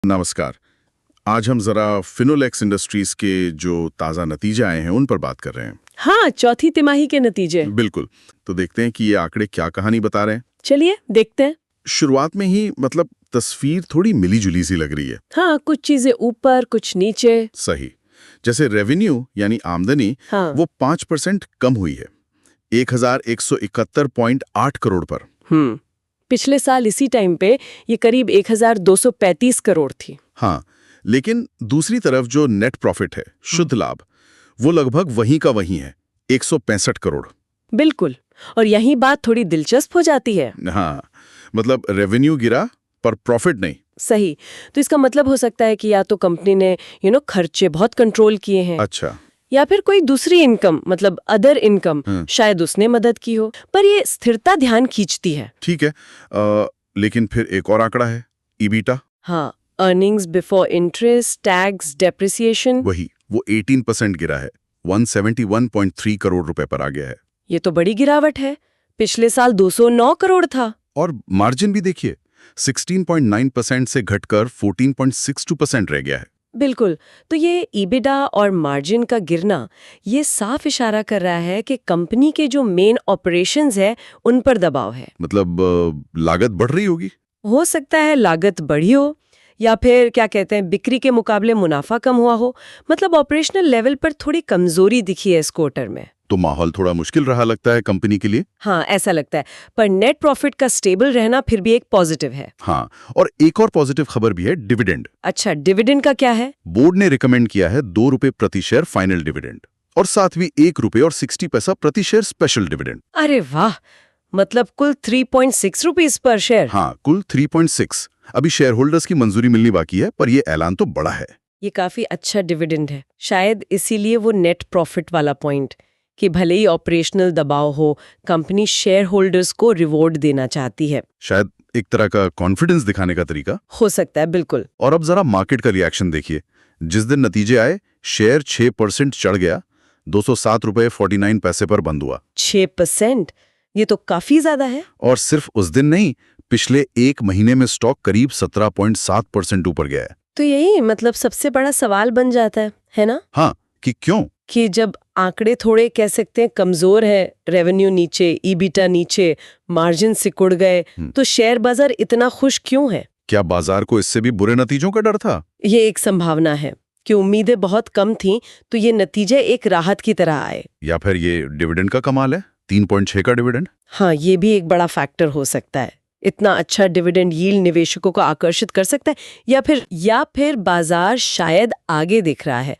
नमस्कार। आज हम जरा फिनोलेक्स इंडस्ट्रीज के जो ताज़ा नतीजे आए हैं उन पर बात कर रहे हैं। हाँ, चौथी तिमाही के नतीजे। बिल्कुल। तो देखते हैं कि ये आंकड़े क्या कहानी बता रहे हैं। चलिए देखते हैं। शुरुआत में ही तस्वीर थोड़ी मिली जुली सी लग रही है। हाँ, कुछ चीजें ऊपर कुछ नीचे। सही। जैसे रेवेन्यू यानी आमदनी हाँ। वो 5% कम हुई है, 1171.8 करोड़ पर। पिछले साल इसी टाइम पे ये करीब 1235 करोड़ थी। हाँ, लेकिन दूसरी तरफ जो नेट प्रॉफिट है, शुद्ध लाभ, वो लगभग वहीं का वहीं है, 165 करोड़। बिल्कुल। और यही बात थोड़ी दिलचस्प हो जाती है। हाँ, रेवेन्यू गिरा पर प्रॉफिट नहीं। सही। तो इसका मतलब हो सकता है कि या तो कंपनी ने खर्चे बहुत कंट्रोल किए हैं। अच्छा। या फिर कोई दूसरी इनकम अदर इनकम शायद उसने मदद की हो, पर ये स्थिरता ध्यान खींचती है। ठीक है। लेकिन फिर एक और आंकड़ा है, ईबीटा। हाँ, earnings before interest tax depreciation. वो 18% गिरा है, 171.3 करोड़ रुपए पर आ गया है। ये तो बड़ी गिरावट है। पिछले साल 209 करोड़ था। और मार्जिन भी देखिए, 16.9% से घटकर 14.62% रह गया है। बिल्कुल। तो ये ईबिडा और मार्जिन का गिरना ये साफ इशारा कर रहा है कि कंपनी के जो मेन ऑपरेशंस है उन पर दबाव है। लागत बढ़ रही होगी। हो सकता है लागत बढ़ी हो, या फिर क्या कहते हैं, बिक्री के मुकाबले मुनाफा कम हुआ हो। ऑपरेशनल लेवल पर थोड़ी कमजोरी दिखी है इस क्वार्टर में। तो माहौल थोड़ा मुश्किल रहा लगता है कंपनी के लिए। हाँ, ऐसा लगता है। पर नेट प्रॉफिट का स्टेबल रहना फिर भी एक पॉजिटिव है। हाँ, और एक और पॉजिटिव खबर भी है, डिविडेंड। अच्छा, डिविडेंड का क्या है? बोर्ड ने रिकमेंड किया है 2 रुपए प्रति शेयर फाइनल डिविडेंड, और साथ भी 1 रुपए और 60 पैसा प्रति शेयर स्पेशल डिविडेंड। अरे वाह, कुल 3.6 रुपीज पर शेयर। हाँ, कुल 3.6। अभी शेयर होल्डर्स की मंजूरी मिलनी बाकी है, पर यह ऐलान तो बड़ा है। ये काफी अच्छा डिविडेंड है। शायद इसीलिए वो नेट प्रॉफिट वाला पॉइंट, कि भले ही ऑपरेशनल दबाव हो, कंपनी शेयर होल्डर्स को रिवॉर्ड देना चाहती है। शायद एक तरह का कॉन्फिडेंस दिखाने का तरीका हो सकता है। बिल्कुल। और अब जरा मार्केट का रिएक्शन देखिए। जिस दिन नतीजे आए, शेयर 6% चढ़ गया, 207 रुपए 49 पैसे पर बंद हुआ। 6%? ये तो काफी ज्यादा है। और सिर्फ उस दिन नहीं, पिछले एक महीने में स्टॉक करीब 17.7% ऊपर गया है। तो यही सबसे बड़ा सवाल बन जाता है ना? हाँ, कि क्यों? कि जब आंकड़े थोड़े कह सकते हैं कमजोर है, रेवेन्यू नीचे, ईबिटा नीचे, मार्जिन सिकुड़ गए, तो शेयर बाजार इतना खुश क्यों है? क्या बाजार को इससे भी बुरे नतीजों का डर था? ये एक संभावना है कि उम्मीदें बहुत कम थीं, तो ये नतीजे एक राहत की तरह आए। या फिर ये डिविडेंड का कमाल है, 3.6 का डिविडेंड। हाँ, ये भी एक बड़ा फैक्टर हो सकता है। इतना अच्छा डिविडेंड यील्ड निवेशकों को आकर्षित कर सकता है, या फिर बाजार शायद आगे दिख रहा है।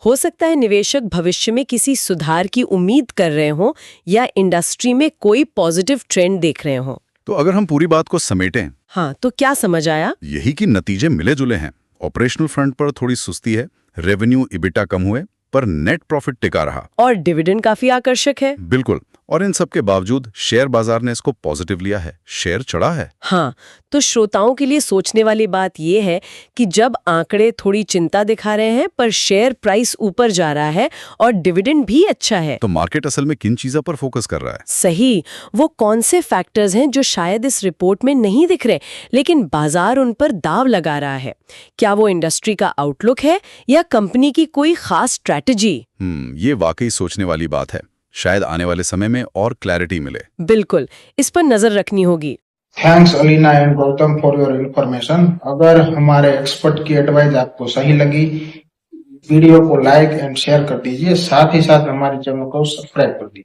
हो सकता है निवेशक भविष्य में किसी सुधार की उम्मीद कर रहे हों, या इंडस्ट्री में कोई पॉजिटिव ट्रेंड देख रहे हों। तो अगर हम पूरी बात को समेटें, हाँ, तो क्या समझ आया? यही कि नतीजे मिले जुले हैं। ऑपरेशनल फ्रंट पर थोड़ी सुस्ती है, रेवेन्यू ईबिटा कम हुए, पर नेट प्रॉफिट टिका रहा, और डिविडेंड काफी आकर्षक है। बिल्कुल। और इन सब के बावजूद शेयर बाजार ने इसको पॉजिटिव लिया है, शेयर चढ़ा है। हाँ, तो श्रोताओं के लिए सोचने वाली बात यह है कि जब आंकड़े थोड़ी चिंता दिखा रहे हैं पर शेयर प्राइस ऊपर जा रहा है और डिविडेंड भी अच्छा है, तो मार्केट असल में किन चीजों पर फोकस कर रहा है? सही। वो कौन से फैक्टर्स हैं जो शायद इस रिपोर्ट में नहीं दिख रहे, लेकिन बाजार उन पर दाव लगा रहा है? क्या वो इंडस्ट्री का आउटलुक है, या कंपनी की कोई खास स्ट्रैटेजी? ये वाकई सोचने वाली बात है। शायद आने वाले समय में और क्लैरिटी मिले। बिल्कुल, इस पर नजर रखनी होगी। Thanks Alina and Gautam for your information. अगर हमारे एक्सपर्ट की एडवाइस आपको सही लगी, वीडियो को लाइक एंड शेयर कर दीजिए। साथ ही साथ हमारे चैनल को सब्सक्राइब कर दीजिए।